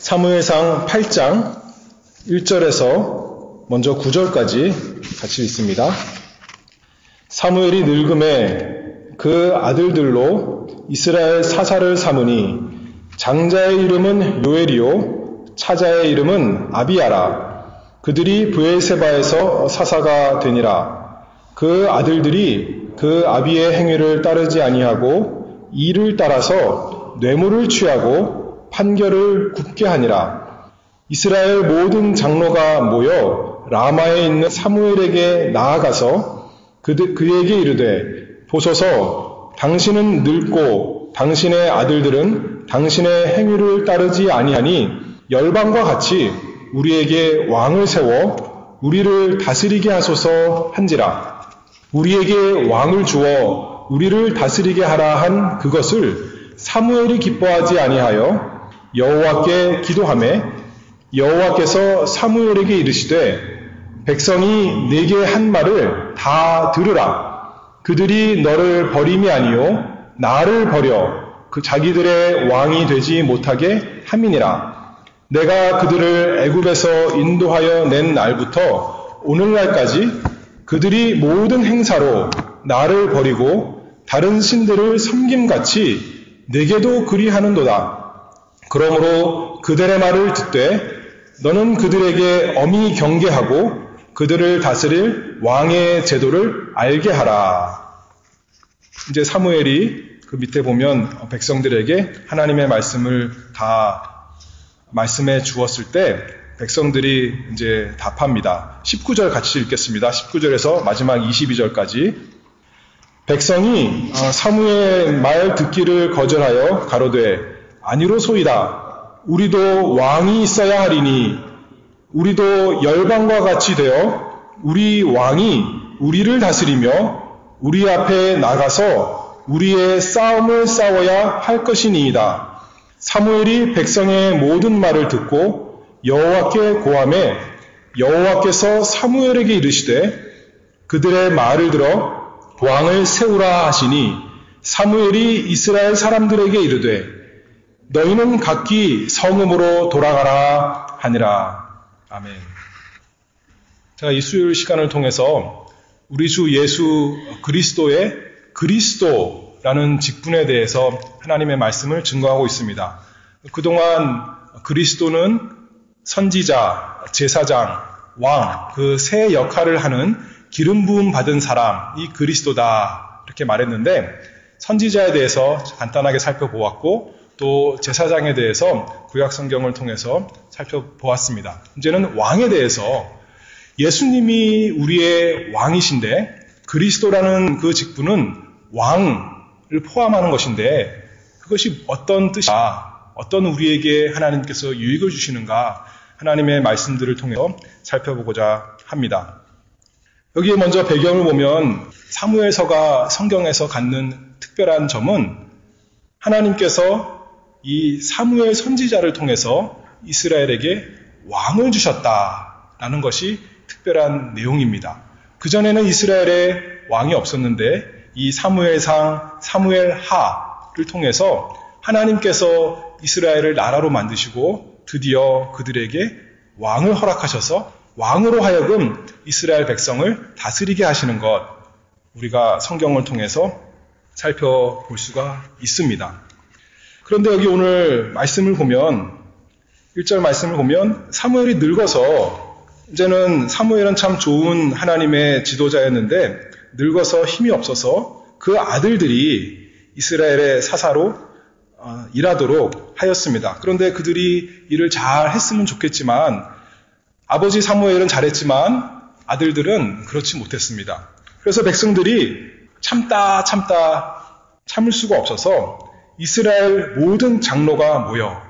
사무엘상 8장 1절에서 먼저 9절까지 같이 읽습니다. 사무엘이 늙음에 그 아들들로 이스라엘 사사를 삼으니 장자의 이름은 요엘이요 차자의 이름은 아비야라. 그들이 브엘세바에서 사사가 되니라. 그 아들들이 그 아비의 행위를 따르지 아니하고 이를 따라서 뇌물을 취하고 판결을 굽게 하니라. 이스라엘 모든 장로가 모여 라마에 있는 사무엘에게 나아가서 그에게 이르되 보소서, 당신은 늙고 당신의 아들들은 당신의 행위를 따르지 아니하니 열방과 같이 우리에게 왕을 세워 우리를 다스리게 하소서 한지라. 우리에게 왕을 주어 우리를 다스리게 하라 한 그것을 사무엘이 기뻐하지 아니하여 여호와께 기도하매 여호와께서 사무엘에게 이르시되 백성이 내게 한 말을 다 들으라. 그들이 너를 버림이 아니요 나를 버려 그 자기들의 왕이 되지 못하게 함이니라. 내가 그들을 애굽에서 인도하여 낸 날부터 오늘날까지 그들이 모든 행사로 나를 버리고 다른 신들을 섬김같이 내게도 그리하는도다. 그러므로 그들의 말을 듣되 너는 그들에게 엄히 경계하고 그들을 다스릴 왕의 제도를 알게 하라. 이제 사무엘이 그 밑에 보면 백성들에게 하나님의 말씀을 다 말씀해 주었을 때 백성들이 이제 답합니다. 19절 같이 읽겠습니다. 19절에서 마지막 22절까지. 백성이 사무엘 말 듣기를 거절하여 가로되 아니로소이다. 우리도 왕이 있어야 하리니 우리도 열방과 같이 되어 우리 왕이 우리를 다스리며 우리 앞에 나가서 우리의 싸움을 싸워야 할 것이니이다. 사무엘이 백성의 모든 말을 듣고 여호와께 고하매 여호와께서 사무엘에게 이르시되 그들의 말을 들어 왕을 세우라 하시니 사무엘이 이스라엘 사람들에게 이르되 너희는 각기 성읍으로 돌아가라 하니라. 아멘. 제가 이 수요일 시간을 통해서 우리 주 예수 그리스도의 그리스도라는 직분에 대해서 하나님의 말씀을 증거하고 있습니다. 그동안 그리스도는 선지자, 제사장, 왕, 그 세 역할을 하는 기름 부음 받은 사람, 이 그리스도다 이렇게 말했는데 선지자에 대해서 간단하게 살펴보았고 또 제사장에 대해서 구약 성경을 통해서 살펴보았습니다. 이제는 왕에 대해서 예수님이 우리의 왕이신데 그리스도라는 그 직분은 왕을 포함하는 것인데 그것이 어떤 뜻이야, 어떤 우리에게 하나님께서 유익을 주시는가 하나님의 말씀들을 통해서 살펴보고자 합니다. 여기에 먼저 배경을 보면 사무엘서가 성경에서 갖는 특별한 점은 하나님께서 이 사무엘 선지자를 통해서 이스라엘에게 왕을 주셨다라는 것이 특별한 내용입니다. 그전에는 이스라엘에 왕이 없었는데 이 사무엘상, 사무엘하를 통해서 하나님께서 이스라엘을 나라로 만드시고 드디어 그들에게 왕을 허락하셔서 왕으로 하여금 이스라엘 백성을 다스리게 하시는 것, 우리가 성경을 통해서 살펴볼 수가 있습니다. 그런데 여기 오늘 말씀을 보면 1절 말씀을 보면 사무엘이 늙어서 이제는 사무엘은 참 좋은 하나님의 지도자였는데 늙어서 힘이 없어서 그 아들들이 이스라엘의 사사로 일하도록 하였습니다. 그런데 그들이 일을 잘 했으면 좋겠지만 아버지 사무엘은 잘했지만 아들들은 그렇지 못했습니다. 그래서 백성들이 참을 수가 없어서 이스라엘 모든 장로가 모여,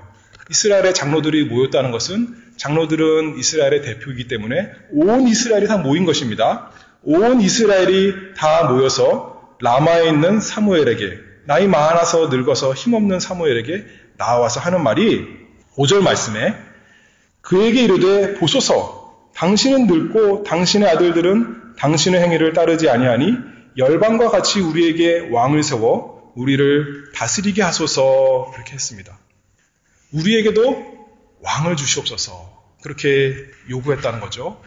이스라엘의 장로들이 모였다는 것은 장로들은 이스라엘의 대표이기 때문에 온 이스라엘이 다 모인 것입니다. 온 이스라엘이 다 모여서 라마에 있는 사무엘에게, 나이 많아서 늙어서 힘없는 사무엘에게 나와서 하는 말이 5절 말씀에 그에게 이르되 보소서, 당신은 늙고 당신의 아들들은 당신의 행위를 따르지 아니하니 열방과 같이 우리에게 왕을 세워 우리를 다스리게 하소서. 그렇게 했습니다. 우리에게도 왕을 주시옵소서 그렇게 요구했다는 거죠.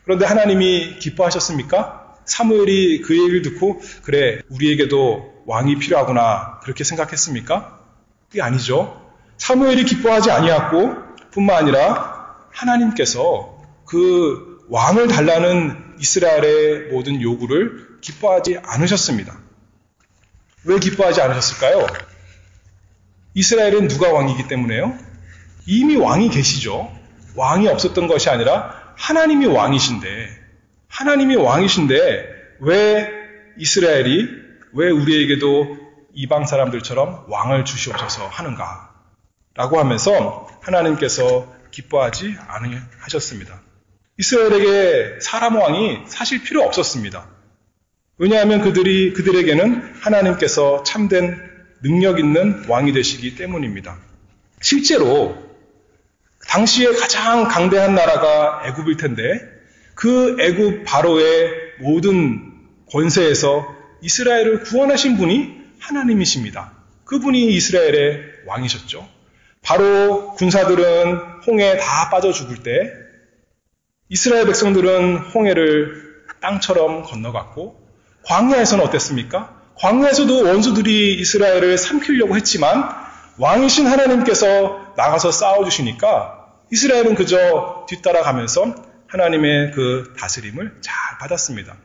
그런데 하나님이 기뻐하셨습니까? 사무엘이 그 얘기를 듣고 그래 우리에게도 왕이 필요하구나 그렇게 생각했습니까? 그게 아니죠. 사무엘이 기뻐하지 아니었고 뿐만 아니라 하나님께서 그 왕을 달라는 이스라엘의 모든 요구를 기뻐하지 않으셨습니다. 왜 기뻐하지 않으셨을까요? 이스라엘은 누가 왕이기 때문에요? 이미 왕이 계시죠. 왕이 없었던 것이 아니라 하나님이 왕이신데 왜 이스라엘이 왜 우리에게도 이방 사람들처럼 왕을 주시옵소서 하는가? 라고 하면서 하나님께서 기뻐하지 않으셨습니다. 이스라엘에게 사람 왕이 사실 필요 없었습니다. 왜냐하면 그들에게는 하나님께서 참된 능력 있는 왕이 되시기 때문입니다. 실제로 당시에 가장 강대한 나라가 애굽일 텐데 그 애굽 바로의 모든 권세에서 이스라엘을 구원하신 분이 하나님이십니다. 그분이 이스라엘의 왕이셨죠. 바로 군사들은 홍해에 다 빠져 죽을 때 이스라엘 백성들은 홍해를 땅처럼 건너갔고 광야에서는 어땠습니까? 광야에서도 원수들이 이스라엘을 삼키려고 했지만 왕이신 하나님께서 나가서 싸워주시니까 이스라엘은 그저 뒤따라가면서 하나님의 그 다스림을 잘 받았습니다.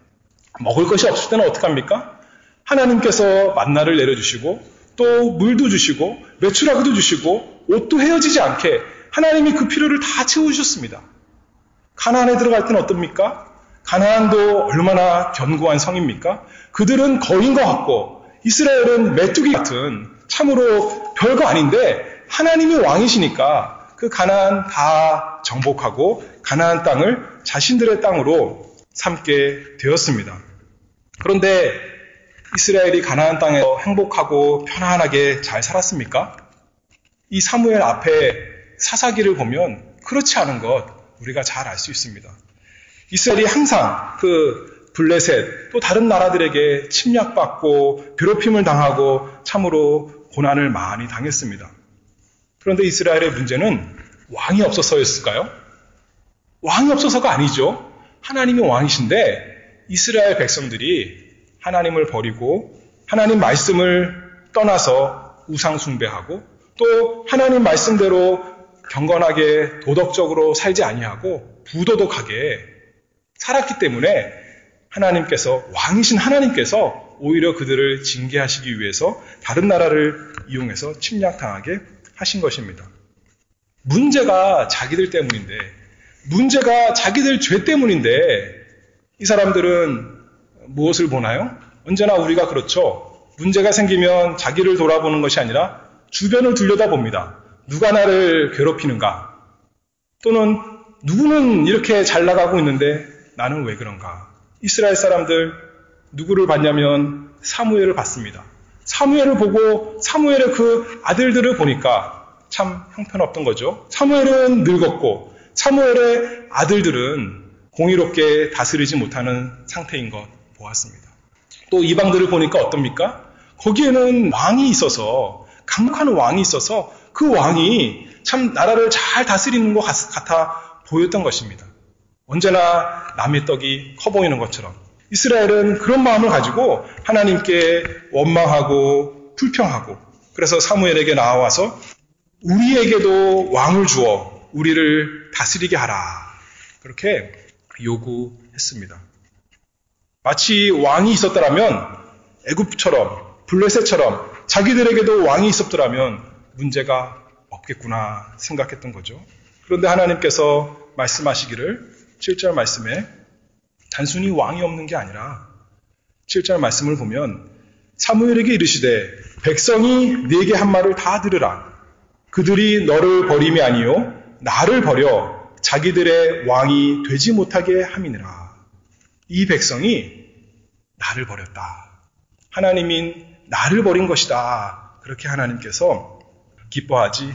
먹을 것이 없을 때는 어떡합니까? 하나님께서 만나를 내려주시고 또 물도 주시고 메추라기도 주시고 옷도 헤어지지 않게 하나님이 그 필요를 다 채워주셨습니다. 가나안에 들어갈 때는 어떻습니까? 가나안도 얼마나 견고한 성입니까? 그들은 거인과 같고 이스라엘은 메뚜기 같은 참으로 별거 아닌데 하나님이 왕이시니까 그 가나안 다 정복하고 가나안 땅을 자신들의 땅으로 삼게 되었습니다. 그런데 이스라엘이 가나안 땅에서 행복하고 편안하게 잘 살았습니까? 이 사무엘 앞에 사사기를 보면 그렇지 않은 것 우리가 잘 알 수 있습니다. 이스라엘이 항상 그 블레셋 또 다른 나라들에게 침략받고 괴롭힘을 당하고 참으로 고난을 많이 당했습니다. 그런데 이스라엘의 문제는 왕이 없어서였을까요? 왕이 없어서가 아니죠. 하나님이 왕이신데 이스라엘 백성들이 하나님을 버리고 하나님 말씀을 떠나서 우상 숭배하고 또 하나님 말씀대로 경건하게 도덕적으로 살지 아니하고 부도덕하게 살았기 때문에 하나님께서 왕이신 하나님께서 오히려 그들을 징계하시기 위해서 다른 나라를 이용해서 침략당하게 하신 것입니다. 문제가 자기들 때문인데 문제가 자기들 죄 때문인데 이 사람들은 무엇을 보나요? 언제나 우리가 그렇죠. 문제가 생기면 자기를 돌아보는 것이 아니라 주변을 들여다봅니다. 누가 나를 괴롭히는가? 또는 누구는 이렇게 잘 나가고 있는데 나는 왜 그런가? 이스라엘 사람들 누구를 봤냐면 사무엘을 봤습니다. 사무엘을 보고 사무엘의 그 아들들을 보니까 참 형편없던 거죠. 사무엘은 늙었고 사무엘의 아들들은 공의롭게 다스리지 못하는 상태인 것 보았습니다. 또 이방들을 보니까 어떻습니까? 거기에는 왕이 있어서 강력한 왕이 있어서 그 왕이 참 나라를 잘 다스리는 것 같아 보였던 것입니다. 언제나 남의 떡이 커 보이는 것처럼 이스라엘은 그런 마음을 가지고 하나님께 원망하고 불평하고 그래서 사무엘에게 나와서 우리에게도 왕을 주어 우리를 다스리게 하라 그렇게 요구했습니다. 마치 왕이 있었더라면 애굽처럼 블레셋처럼 자기들에게도 왕이 있었더라면 문제가 없겠구나 생각했던 거죠. 그런데 하나님께서 말씀하시기를 7절 말씀에 단순히 왕이 없는 게 아니라 7절 말씀을 보면 사무엘에게 이르시되 백성이 네게 한 말을 다 들으라. 그들이 너를 버림이 아니요 나를 버려 자기들의 왕이 되지 못하게 함이니라. 이 백성이 나를 버렸다. 하나님인 나를 버린 것이다. 그렇게 하나님께서 기뻐하지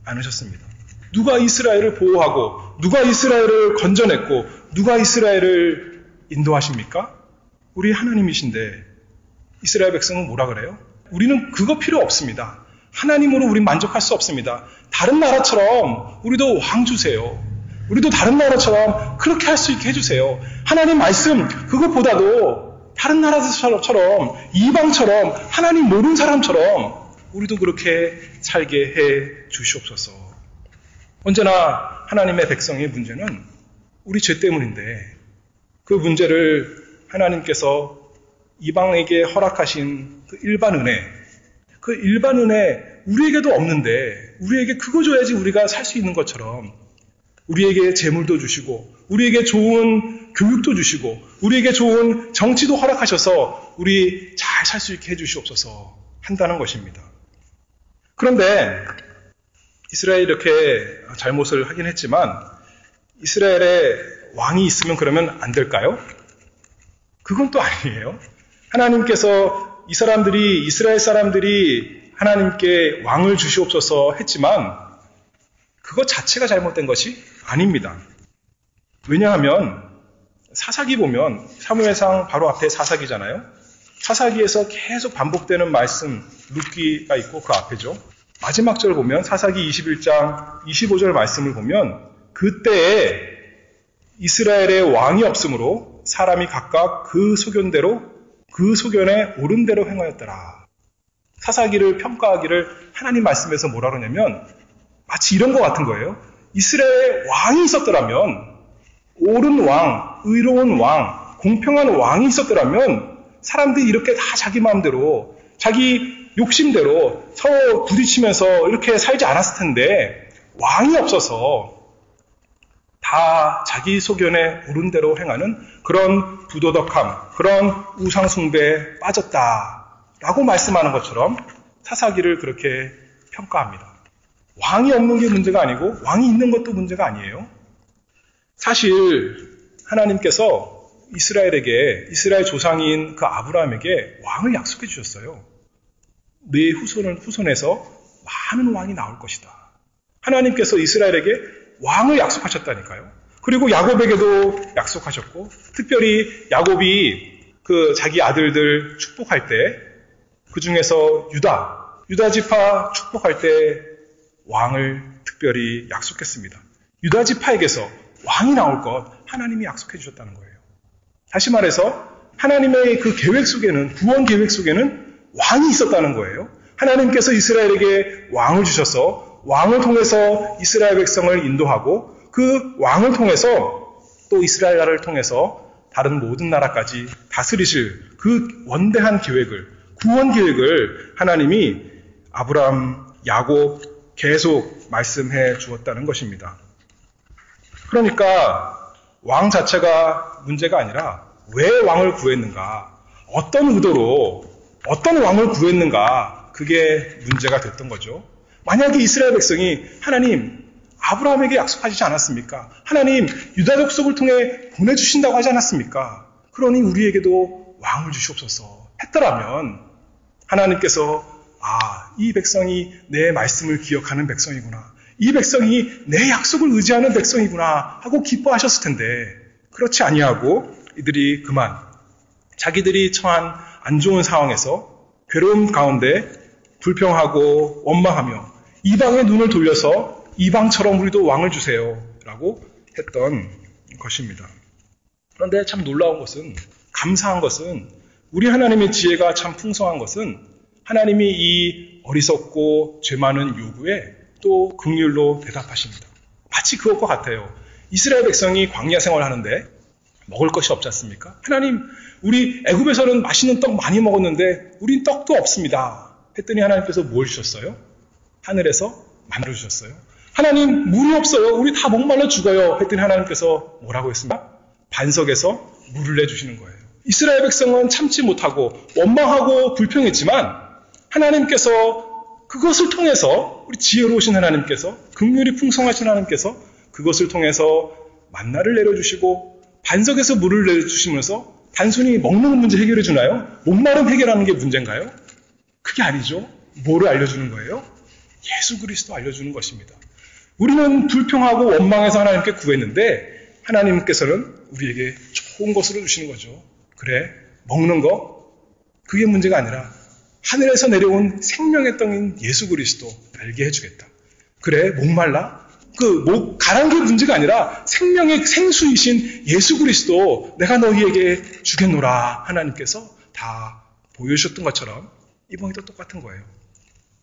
않으셨습니다. 누가 이스라엘을 보호하고 누가 이스라엘을 건져냈고 누가 이스라엘을 인도하십니까? 우리 하나님이신데 이스라엘 백성은 뭐라 그래요? 우리는 그거 필요 없습니다. 하나님으로 우린 만족할 수 없습니다. 다른 나라처럼 우리도 왕 주세요. 우리도 다른 나라처럼 그렇게 할 수 있게 해주세요. 하나님 말씀 그것보다도 다른 나라처럼 이방처럼 하나님 모르는 사람처럼 우리도 그렇게 살게 해 주시옵소서. 언제나 하나님의 백성의 문제는 우리 죄 때문인데 그 문제를 하나님께서 이방에게 허락하신 그 일반 은혜, 그 일반 은혜 우리에게도 없는데 우리에게 그거 줘야지 우리가 살 수 있는 것처럼 우리에게 재물도 주시고 우리에게 좋은 교육도 주시고 우리에게 좋은 정치도 허락하셔서 우리 잘 살 수 있게 해주시옵소서 한다는 것입니다. 그런데 이스라엘이 이렇게 잘못을 하긴 했지만 이스라엘에 왕이 있으면 그러면 안 될까요? 그건 또 아니에요. 하나님께서 이스라엘 사람들이 하나님께 왕을 주시옵소서 했지만 그것 자체가 잘못된 것이 아닙니다. 왜냐하면 사사기 보면 사무엘상 바로 앞에 사사기잖아요. 사사기에서 계속 반복되는 말씀 룻기가 있고 그 앞에죠. 마지막 절 보면 사사기 21장 25절 말씀을 보면 그때에 이스라엘의 왕이 없으므로 사람이 각각 그 소견에 옳은 대로 행하였더라. 사사기를 평가하기를 하나님 말씀에서 뭐라 그러냐면 마치 이런 것 같은 거예요. 이스라엘에 왕이 있었더라면 옳은 왕, 의로운 왕, 공평한 왕이 있었더라면 사람들이 이렇게 다 자기 마음대로 자기 욕심대로 서로 부딪히면서 이렇게 살지 않았을 텐데 왕이 없어서 다 자기 소견에 옳은 대로 행하는 그런 부도덕함, 그런 우상숭배에 빠졌다라고 말씀하는 것처럼 사사기를 그렇게 평가합니다. 왕이 없는 게 문제가 아니고 왕이 있는 것도 문제가 아니에요. 사실 하나님께서 이스라엘 조상인 그 아브라함에게 왕을 약속해 주셨어요. 네 후손에서 많은 왕이 나올 것이다. 하나님께서 이스라엘에게 왕을 약속하셨다니까요. 그리고 야곱에게도 약속하셨고 특별히 야곱이 그 자기 아들들 축복할 때 그 중에서 유다 지파 축복할 때 왕을 특별히 약속했습니다. 유다 지파에게서 왕이 나올 것 하나님이 약속해 주셨다는 거예요. 다시 말해서 하나님의 그 계획 속에는 구원 계획 속에는 왕이 있었다는 거예요. 하나님께서 이스라엘에게 왕을 주셔서 왕을 통해서 이스라엘 백성을 인도하고 그 왕을 통해서 또 이스라엘 나라를 통해서 다른 모든 나라까지 다스리실 그 원대한 계획을 구원 계획을 하나님이 아브라함, 야곱 계속 말씀해 주었다는 것입니다. 그러니까 왕 자체가 문제가 아니라 왜 왕을 구했는가, 어떤 의도로 어떤 왕을 구했는가 그게 문제가 됐던 거죠. 만약에 이스라엘 백성이 하나님 아브라함에게 약속하시지 않았습니까? 하나님 유다 족속을 통해 보내주신다고 하지 않았습니까? 그러니 우리에게도 왕을 주시옵소서 했더라면 하나님께서 이 백성이 내 말씀을 기억하는 백성이구나. 이 백성이 내 약속을 의지하는 백성이구나 하고 기뻐하셨을 텐데 그렇지 아니하고 이들이 그만 자기들이 처한 안 좋은 상황에서 괴로움 가운데 불평하고 원망하며 이방의 눈을 돌려서 이방처럼 우리도 왕을 주세요 라고 했던 것입니다. 그런데 참 놀라운 것은 감사한 것은 우리 하나님의 지혜가 참 풍성한 것은 하나님이 이 어리석고 죄 많은 요구에 또 긍휼로 대답하십니다. 마치 그것과 같아요. 이스라엘 백성이 광야 생활하는데 먹을 것이 없지 않습니까? 하나님 우리 애굽에서는 맛있는 떡 많이 먹었는데 우린 떡도 없습니다. 했더니 하나님께서 뭘 주셨어요? 하늘에서 만나를 주셨어요. 하나님 물이 없어요. 우리 다 목말라 죽어요. 했더니 하나님께서 뭐라고 했습니까? 반석에서 물을 내주시는 거예요. 이스라엘 백성은 참지 못하고 원망하고 불평했지만 하나님께서 그것을 통해서 우리 지혜로우신 하나님께서 긍휼이 풍성하신 하나님께서 그것을 통해서 만나를 내려주시고 반석에서 물을 내려주시면서 단순히 먹는 문제 해결해 주나요? 목마름 해결하는 게 문제인가요? 그게 아니죠. 뭐를 알려주는 거예요? 예수 그리스도 알려주는 것입니다. 우리는 불평하고 원망해서 하나님께 구했는데 하나님께서는 우리에게 좋은 것으로 주시는 거죠. 그래, 먹는 거 그게 문제가 아니라 하늘에서 내려온 생명의 떡인 예수 그리스도 알게 해주겠다. 그래, 목말라? 가란 게 문제가 아니라 생명의 생수이신 예수 그리스도 내가 너희에게 주겠노라. 하나님께서 다 보여주셨던 것처럼 이번에도 똑같은 거예요.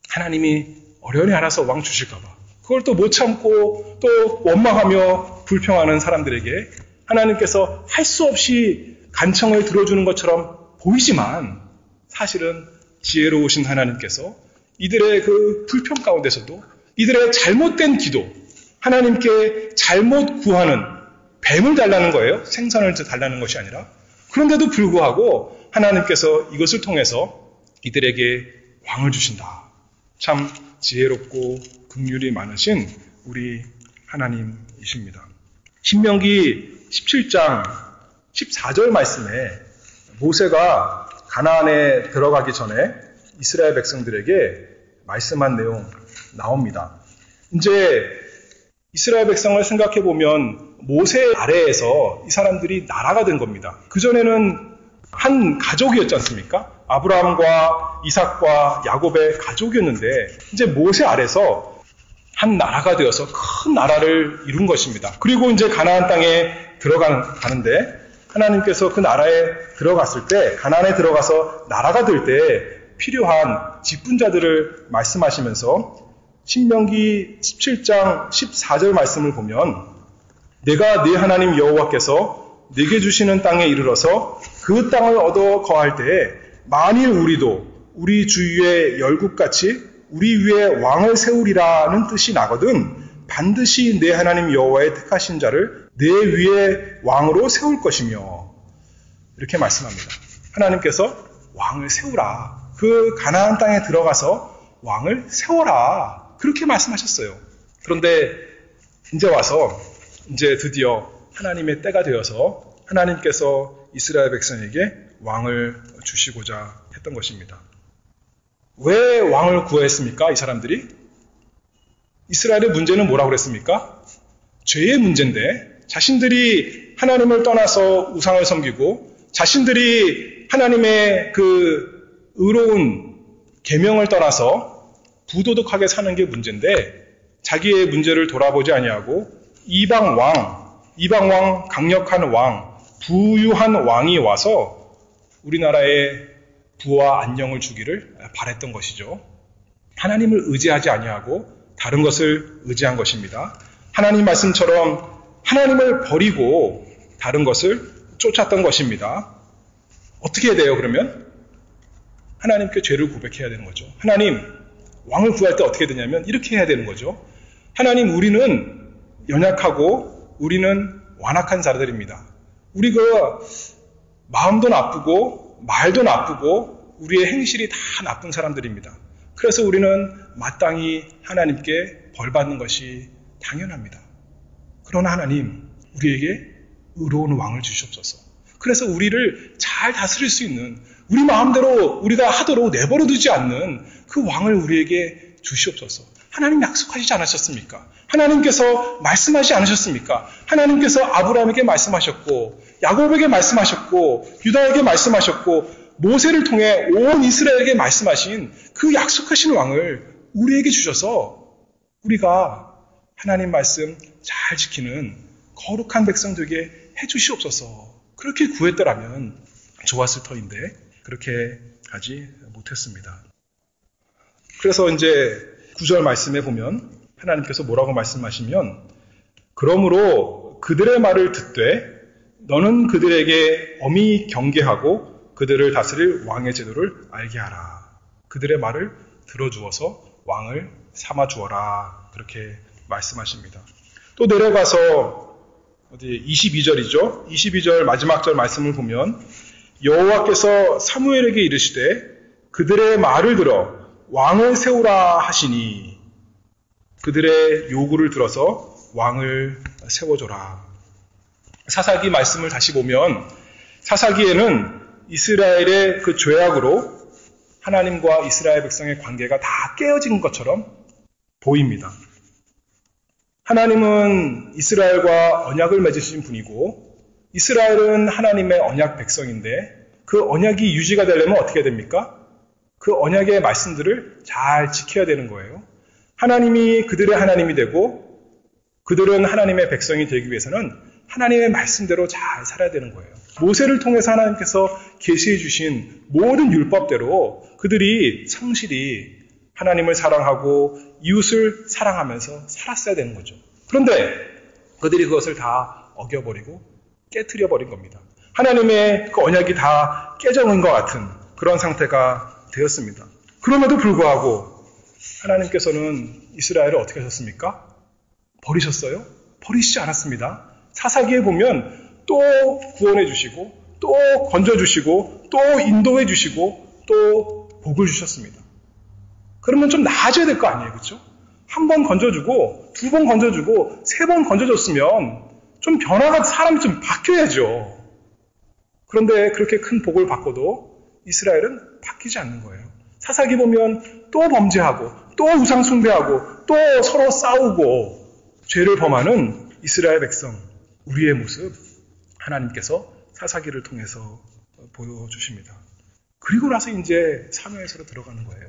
하나님이 어련히 알아서 왕 주실까봐 그걸 또 못 참고 또 원망하며 불평하는 사람들에게 하나님께서 할 수 없이 간청을 들어주는 것처럼 보이지만 사실은 지혜로우신 하나님께서 이들의 그 불평 가운데서도 이들의 잘못된 기도, 하나님께 잘못 구하는 뱀을 달라는 거예요. 생선을 달라는 것이 아니라. 그런데도 불구하고 하나님께서 이것을 통해서 이들에게 왕을 주신다. 참 지혜롭고 긍휼이 많으신 우리 하나님이십니다. 신명기 17장 14절 말씀에 모세가 가나안에 들어가기 전에 이스라엘 백성들에게 말씀한 내용 나옵니다. 이제 이스라엘 백성을 생각해 보면 모세 아래에서 이 사람들이 나라가 된 겁니다. 그전에는 한 가족이었지 않습니까? 아브라함과 이삭과 야곱의 가족이었는데 이제 모세 아래서 한 나라가 되어서 큰 나라를 이룬 것입니다. 그리고 이제 가나안 땅에 들어가는데 하나님께서 그 나라에 들어갔을 때 가나안에 들어가서 나라가 될 때 필요한 직분자들을 말씀하시면서 신명기 17장 14절 말씀을 보면 내가 네 하나님 여호와께서 네게 주시는 땅에 이르러서 그 땅을 얻어 거할 때에 만일 우리도 우리 주위의 열국같이 우리 위에 왕을 세우리라는 뜻이 나거든 반드시 내 하나님 여호와의 택하신 자를 내 위에 왕으로 세울 것이며 이렇게 말씀합니다. 하나님께서 왕을 세우라. 그 가나안 땅에 들어가서 왕을 세워라. 그렇게 말씀하셨어요. 그런데 이제 와서 이제 드디어 하나님의 때가 되어서 하나님께서 이스라엘 백성에게 왕을 주시고자 했던 것입니다. 왜 왕을 구했습니까? 이 사람들이? 이스라엘의 문제는 뭐라고 그랬습니까? 죄의 문제인데 자신들이 하나님을 떠나서 우상을 섬기고 자신들이 하나님의 그 의로운 계명을 떠나서 부도덕하게 사는 게 문제인데 자기의 문제를 돌아보지 아니하고 이방 왕, 강력한 왕, 부유한 왕이 와서 우리나라에 부와 안녕을 주기를 바랬던 것이죠. 하나님을 의지하지 아니하고 다른 것을 의지한 것입니다. 하나님 말씀처럼 하나님을 버리고 다른 것을 쫓았던 것입니다. 어떻게 해야 돼요, 그러면? 하나님께 죄를 고백해야 되는 거죠. 하나님, 왕을 구할 때 어떻게 되냐면 이렇게 해야 되는 거죠. 하나님, 우리는 연약하고 우리는 완악한 자들입니다. 우리가 마음도 나쁘고 말도 나쁘고 우리의 행실이 다 나쁜 사람들입니다. 그래서 우리는 마땅히 하나님께 벌받는 것이 당연합니다. 그러나 하나님, 우리에게 의로운 왕을 주시옵소서. 그래서 우리를 잘 다스릴 수 있는 우리 마음대로 우리가 하도록 내버려 두지 않는 그 왕을 우리에게 주시옵소서. 하나님 약속하시지 않으셨습니까? 하나님께서 말씀하지 않으셨습니까? 하나님께서 아브라함에게 말씀하셨고 야곱에게 말씀하셨고 유다에게 말씀하셨고 모세를 통해 온 이스라엘에게 말씀하신 그 약속하신 왕을 우리에게 주셔서 우리가 하나님 말씀 잘 지키는 거룩한 백성 되게 해주시옵소서. 그렇게 구했더라면 좋았을 터인데 그렇게 하지 못했습니다. 그래서 이제 9절 말씀에 보면 하나님께서 뭐라고 말씀하시면 그러므로 그들의 말을 듣되 너는 그들에게 엄히 경계하고 그들을 다스릴 왕의 제도를 알게 하라. 그들의 말을 들어주어서 왕을 삼아주어라. 그렇게 말씀하십니다. 또 내려가서 어디 22절이죠. 22절 마지막 절 말씀을 보면 여호와께서 사무엘에게 이르시되 그들의 말을 들어 왕을 세우라 하시니 그들의 요구를 들어서 왕을 세워줘라. 사사기 말씀을 다시 보면 사사기에는 이스라엘의 그 죄악으로 하나님과 이스라엘 백성의 관계가 다 깨어진 것처럼 보입니다. 하나님은 이스라엘과 언약을 맺으신 분이고 이스라엘은 하나님의 언약 백성인데 그 언약이 유지가 되려면 어떻게 됩니까? 그 언약의 말씀들을 잘 지켜야 되는 거예요. 하나님이 그들의 하나님이 되고 그들은 하나님의 백성이 되기 위해서는 하나님의 말씀대로 잘 살아야 되는 거예요. 모세를 통해서 하나님께서 계시해 주신 모든 율법대로 그들이 성실히 하나님을 사랑하고 이웃을 사랑하면서 살았어야 되는 거죠. 그런데 그들이 그것을 다 어겨버리고 깨트려버린 겁니다. 하나님의 그 언약이 다 깨져버린 것 같은 그런 상태가 되었습니다. 그럼에도 불구하고 하나님께서는 이스라엘을 어떻게 하셨습니까? 버리셨어요? 버리시지 않았습니다. 사사기에 보면 또 구원해 주시고 또 건져 주시고 또 인도해 주시고 또 복을 주셨습니다. 그러면 좀 나아져야 될 거 아니에요, 그렇죠? 한 번 건져주고 두 번 건져주고 세 번 건져줬으면 좀 변화가 사람이 좀 바뀌어야죠. 그런데 그렇게 큰 복을 받고도 이스라엘은 바뀌지 않는 거예요. 사사기 보면 또 범죄하고 또 우상 숭배하고 또 서로 싸우고 죄를 범하는 이스라엘 백성, 우리의 모습 하나님께서 사사기를 통해서 보여주십니다. 그리고 나서 이제 사무엘서로 들어가는 거예요.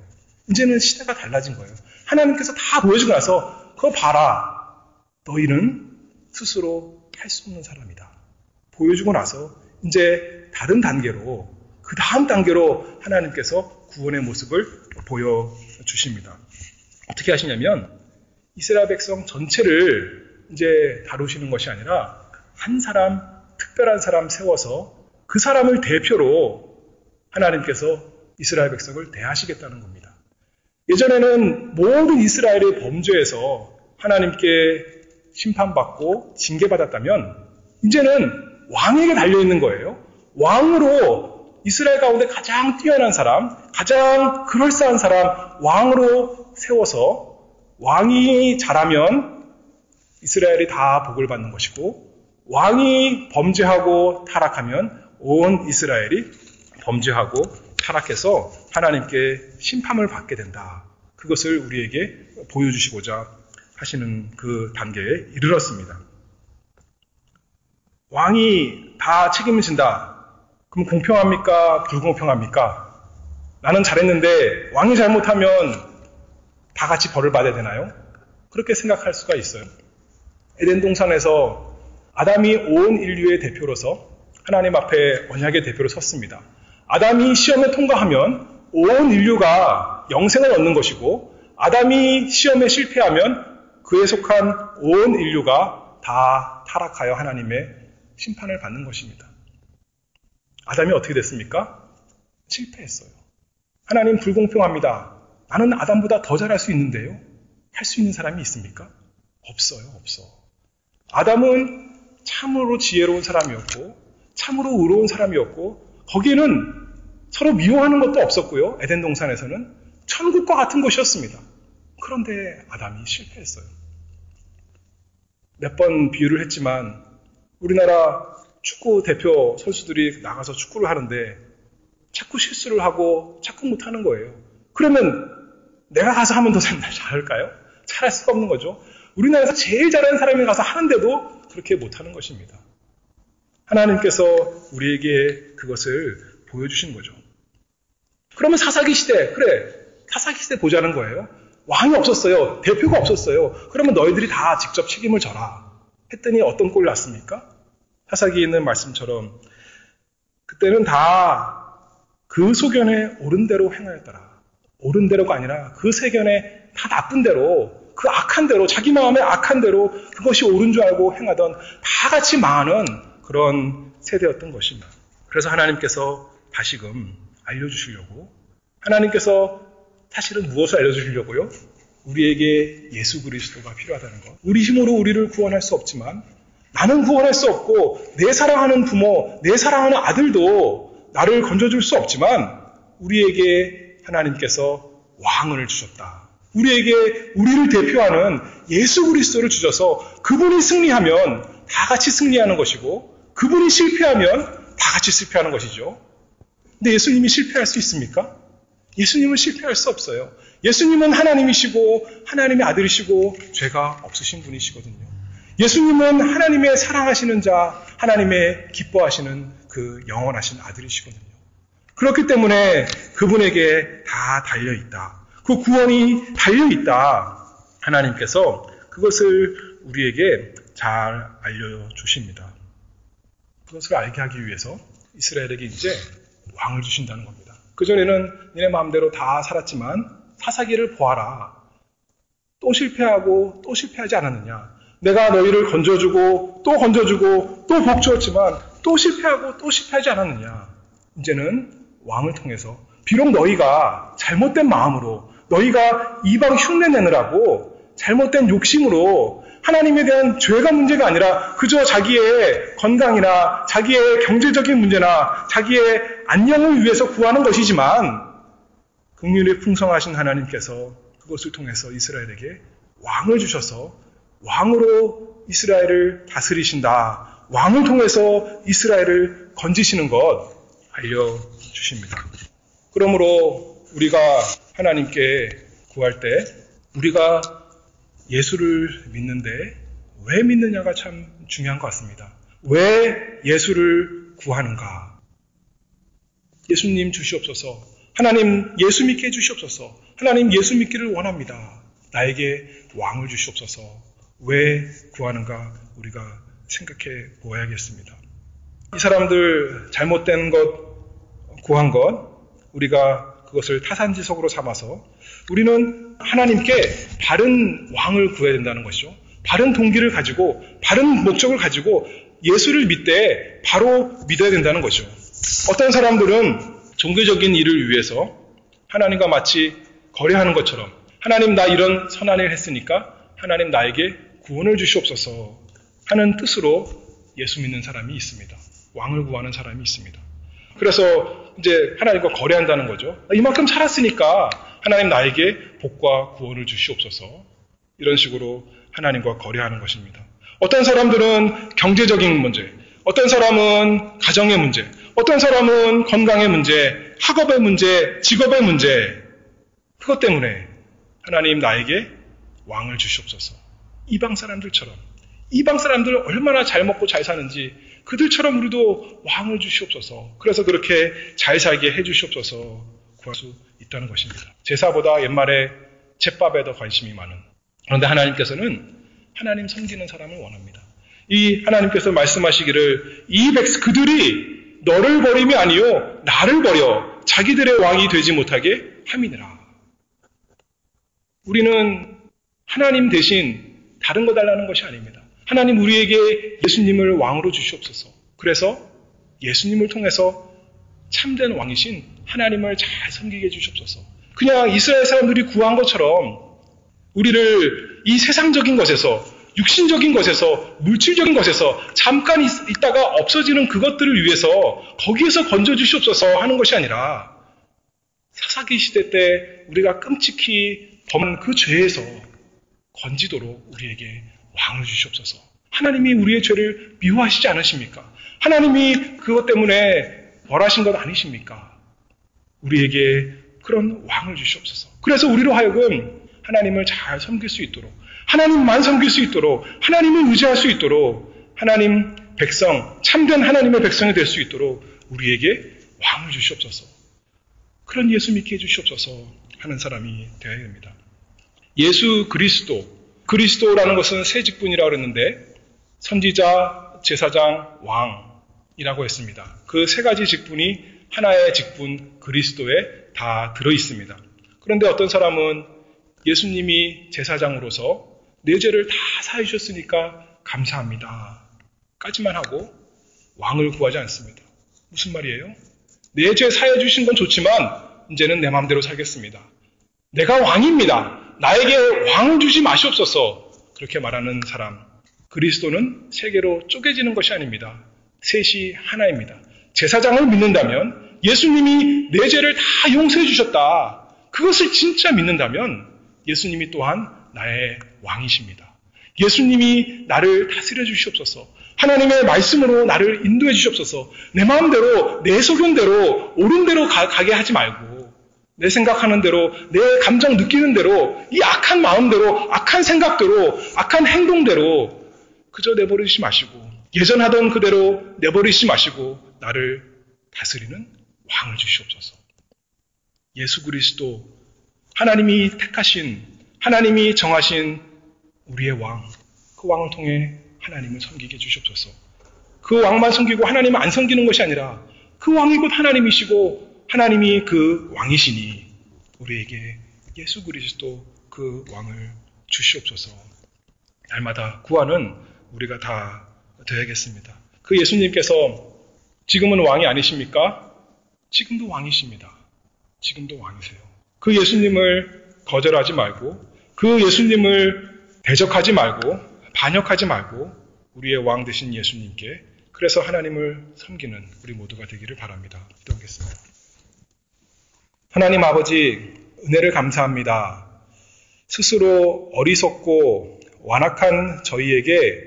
이제는 시대가 달라진 거예요. 하나님께서 다 보여주고 나서 그거 봐라. 너희는 스스로 할 수 없는 사람이다. 보여주고 나서 이제 다른 단계로 그 다음 단계로 하나님께서 구원의 모습을 보여주십니다. 어떻게 하시냐면 이스라엘 백성 전체를 이제 다루시는 것이 아니라 한 사람, 특별한 사람 세워서 그 사람을 대표로 하나님께서 이스라엘 백성을 대하시겠다는 겁니다. 예전에는 모든 이스라엘의 범죄에서 하나님께 심판받고 징계받았다면 이제는 왕에게 달려있는 거예요. 왕으로 이스라엘 가운데 가장 뛰어난 사람, 가장 그럴싸한 사람 왕으로 세워서 왕이 잘하면 이스라엘이 다 복을 받는 것이고 왕이 범죄하고 타락하면 온 이스라엘이 범죄하고 타락해서 하나님께 심판을 받게 된다. 그것을 우리에게 보여주시고자 하시는 그 단계에 이르렀습니다. 왕이 다 책임을 진다. 그럼 공평합니까? 불공평합니까? 나는 잘했는데 왕이 잘못하면 다 같이 벌을 받아야 되나요? 그렇게 생각할 수가 있어요. 에덴 동산에서 아담이 온 인류의 대표로서 하나님 앞에 언약의 대표로 섰습니다. 아담이 시험에 통과하면 온 인류가 영생을 얻는 것이고 아담이 시험에 실패하면 그에 속한 온 인류가 다 타락하여 하나님의 심판을 받는 것입니다. 아담이 어떻게 됐습니까? 실패했어요. 하나님 불공평합니다. 나는 아담보다 더 잘할 수 있는데요. 할 수 있는 사람이 있습니까? 없어요. 없어. 아담은 참으로 지혜로운 사람이었고 참으로 의로운 사람이었고 거기에는 서로 미워하는 것도 없었고요. 에덴 동산에서는 천국과 같은 곳이었습니다. 그런데 아담이 실패했어요. 몇 번 비유를 했지만 우리나라 축구 대표 선수들이 나가서 축구를 하는데 자꾸 실수를 하고 자꾸 못하는 거예요. 그러면 내가 가서 하면 더 잘할까요? 잘할 수가 없는 거죠. 우리나라에서 제일 잘하는 사람이 가서 하는데도 그렇게 못하는 것입니다. 하나님께서 우리에게 그것을 보여주신 거죠. 그러면 사사기 시대, 그래, 사사기 시대 보자는 거예요. 왕이 없었어요. 대표가 없었어요. 그러면 너희들이 다 직접 책임을 져라. 했더니 어떤 꼴이 났습니까? 사사기에 있는 말씀처럼 그때는 다 그 소견에 옳은 대로 행하였더라. 옳은 대로가 아니라 그 세견에 다 나쁜 대로, 그 악한 대로, 자기 마음에 악한 대로 그것이 옳은 줄 알고 행하던 다 같이 망하는 그런 세대였던 것입니다. 그래서 하나님께서 다시금 알려주시려고, 하나님께서 사실은 무엇을 알려주시려고요? 우리에게 예수 그리스도가 필요하다는 것. 우리 힘으로 우리를 구원할 수 없지만 나는 구원할 수 없고 내 사랑하는 부모, 내 사랑하는 아들도 나를 건져줄 수 없지만 우리에게 하나님께서 왕을 주셨다. 우리에게 우리를 대표하는 예수 그리스도를 주셔서 그분이 승리하면 다 같이 승리하는 것이고 그분이 실패하면 다 같이 실패하는 것이죠. 근데 예수님이 실패할 수 있습니까? 예수님은 실패할 수 없어요. 예수님은 하나님이시고 하나님의 아들이시고 죄가 없으신 분이시거든요. 예수님은 하나님의 사랑하시는 자, 하나님의 기뻐하시는 그 영원하신 아들이시거든요. 그렇기 때문에 그분에게 다 달려있다. 그 구원이 달려있다. 하나님께서 그것을 우리에게 잘 알려주십니다. 그것을 알게 하기 위해서 이스라엘에게 이제 왕을 주신다는 겁니다. 그전에는 니네 마음대로 다 살았지만 사사기를 보아라. 또 실패하고 또 실패하지 않았느냐. 내가 너희를 건져주고 또 건져주고 또 복 주었지만 또 실패하고 또 실패하지 않았느냐. 이제는 왕을 통해서 비록 너희가 잘못된 마음으로 너희가 이방 흉내 내느라고 잘못된 욕심으로 하나님에 대한 죄가 문제가 아니라 그저 자기의 건강이나 자기의 경제적인 문제나 자기의 안녕을 위해서 구하는 것이지만 긍휼이 풍성하신 하나님께서 그것을 통해서 이스라엘에게 왕을 주셔서 왕으로 이스라엘을 다스리신다. 왕을 통해서 이스라엘을 건지시는 것 알려주십니다. 그러므로 우리가 하나님께 구할 때 우리가 예수를 믿는데 왜 믿느냐가 참 중요한 것 같습니다. 왜 예수를 구하는가? 예수님 주시옵소서. 하나님 예수 믿게 해주시옵소서. 하나님 예수 믿기를 원합니다. 나에게 왕을 주시옵소서. 왜 구하는가 우리가 생각해 보아야겠습니다. 이 사람들 잘못된 것, 구한 것, 우리가 그것을 타산지석으로 삼아서 우리는 하나님께 바른 왕을 구해야 된다는 것이죠. 바른 동기를 가지고 바른 목적을 가지고 예수를 믿되 바로 믿어야 된다는 거죠. 어떤 사람들은 종교적인 일을 위해서 하나님과 마치 거래하는 것처럼 하나님 나 이런 선한 일 했으니까 하나님 나에게 구원을 주시옵소서 하는 뜻으로 예수 믿는 사람이 있습니다. 왕을 구하는 사람이 있습니다. 그래서 이제 하나님과 거래한다는 거죠. 이만큼 살았으니까 하나님 나에게 복과 구원을 주시옵소서. 이런 식으로 하나님과 거래하는 것입니다. 어떤 사람들은 경제적인 문제, 어떤 사람은 가정의 문제, 어떤 사람은 건강의 문제, 학업의 문제, 직업의 문제. 그것 때문에 하나님 나에게 왕을 주시옵소서. 이방 사람들처럼. 이방 사람들 얼마나 잘 먹고 잘 사는지 그들처럼 우리도 왕을 주시옵소서. 그래서 그렇게 잘 살게 해주시옵소서 구할 수 있다는 것입니다. 제사보다 옛말에 제밥에 더 관심이 많은. 그런데 하나님께서는 하나님 섬기는 사람을 원합니다. 이 하나님께서 말씀하시기를 그들이 너를 버림이 아니요 나를 버려 자기들의 왕이 되지 못하게 함이니라. 우리는 하나님 대신 다른 거 달라는 것이 아닙니다. 하나님 우리에게 예수님을 왕으로 주시옵소서. 그래서 예수님을 통해서 참된 왕이신 하나님을 잘 섬기게 해주시옵소서. 그냥 이스라엘 사람들이 구한 것처럼 우리를 이 세상적인 것에서 육신적인 것에서 물질적인 것에서 잠깐 있다가 없어지는 그것들을 위해서 거기에서 건져주시옵소서 하는 것이 아니라 사사기 시대 때 우리가 끔찍히 범한 그 죄에서 건지도록 우리에게 왕을 주시옵소서. 하나님이 우리의 죄를 미워하시지 않으십니까? 하나님이 그것 때문에 벌하신 것 아니십니까? 우리에게 그런 왕을 주시옵소서. 그래서 우리로 하여금 하나님을 잘 섬길 수 있도록, 하나님만 섬길 수 있도록, 하나님을 의지할 수 있도록, 하나님 백성, 참된 하나님의 백성이 될 수 있도록 우리에게 왕을 주시옵소서. 그런 예수 믿게 해주시옵소서 하는 사람이 되어야 됩니다. 예수 그리스도라는 것은 세 직분이라고 그랬는데 선지자, 제사장, 왕이라고 했습니다. 그 세 가지 직분이 하나의 직분 그리스도에 다 들어있습니다. 그런데 어떤 사람은 예수님이 제사장으로서 내 죄를 다 사해 주셨으니까 감사합니다 까지만 하고 왕을 구하지 않습니다. 무슨 말이에요? 내 죄 사해 주신 건 좋지만 이제는 내 마음대로 살겠습니다. 내가 왕입니다. 나에게 왕을 주지 마시옵소서. 그렇게 말하는 사람. 그리스도는 세 개로 쪼개지는 것이 아닙니다. 셋이 하나입니다. 제사장을 믿는다면 예수님이 내 죄를 다 용서해 주셨다. 그것을 진짜 믿는다면 예수님이 또한 나의 왕이십니다. 예수님이 나를 다스려 주시옵소서. 하나님의 말씀으로 나를 인도해 주시옵소서. 내 마음대로 내 소견대로 옳은 대로 가게 하지 말고 내 생각하는 대로 내 감정 느끼는 대로 이 악한 마음대로 악한 생각대로 악한 행동대로 그저 내버리지 마시고 예전 하던 그대로 내버리지 마시고 나를 다스리는 왕을 주시옵소서. 예수 그리스도, 하나님이 택하신, 하나님이 정하신 우리의 왕, 그 왕을 통해 하나님을 섬기게 해주시옵소서. 그 왕만 섬기고 하나님을 안 섬기는 것이 아니라 그 왕이 곧 하나님이시고 하나님이 그 왕이시니 우리에게 예수 그리스도 그 왕을 주시옵소서. 날마다 구하는 우리가 다 되어야겠습니다. 그 예수님께서 지금은 왕이 아니십니까? 지금도 왕이십니다. 지금도 왕이세요. 그 예수님을 거절하지 말고 그 예수님을 대적하지 말고 반역하지 말고 우리의 왕 되신 예수님께 그래서 하나님을 섬기는 우리 모두가 되기를 바랍니다. 기도하겠습니다. 하나님 아버지, 은혜를 감사합니다. 스스로 어리석고 완악한 저희에게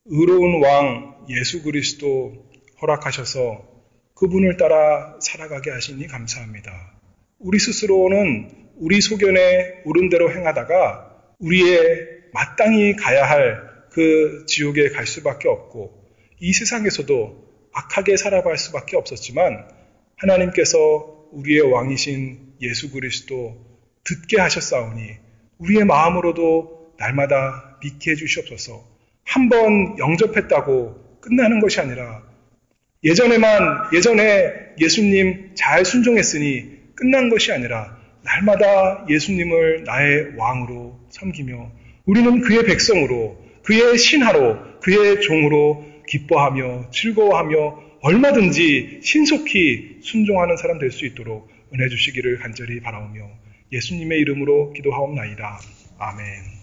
의로운 왕 예수 그리스도 허락하셔서 그분을 따라 살아가게 하시니 감사합니다. 우리 스스로는 우리 소견에 옳은 대로 행하다가 우리의 마땅히 가야 할 그 지옥에 갈 수밖에 없고 이 세상에서도 악하게 살아갈 수밖에 없었지만 하나님께서 우리의 왕이신 예수 그리스도 듣게 하셨사오니 우리의 마음으로도 날마다 믿게 해주시옵소서. 한번 영접했다고 끝나는 것이 아니라 예전에 예수님 잘 순종했으니 끝난 것이 아니라 날마다 예수님을 나의 왕으로 섬기며 우리는 그의 백성으로 그의 신하로 그의 종으로 기뻐하며 즐거워하며 얼마든지 신속히 순종하는 사람 될 수 있도록 은혜 주시기를 간절히 바라오며 예수님의 이름으로 기도하옵나이다. 아멘.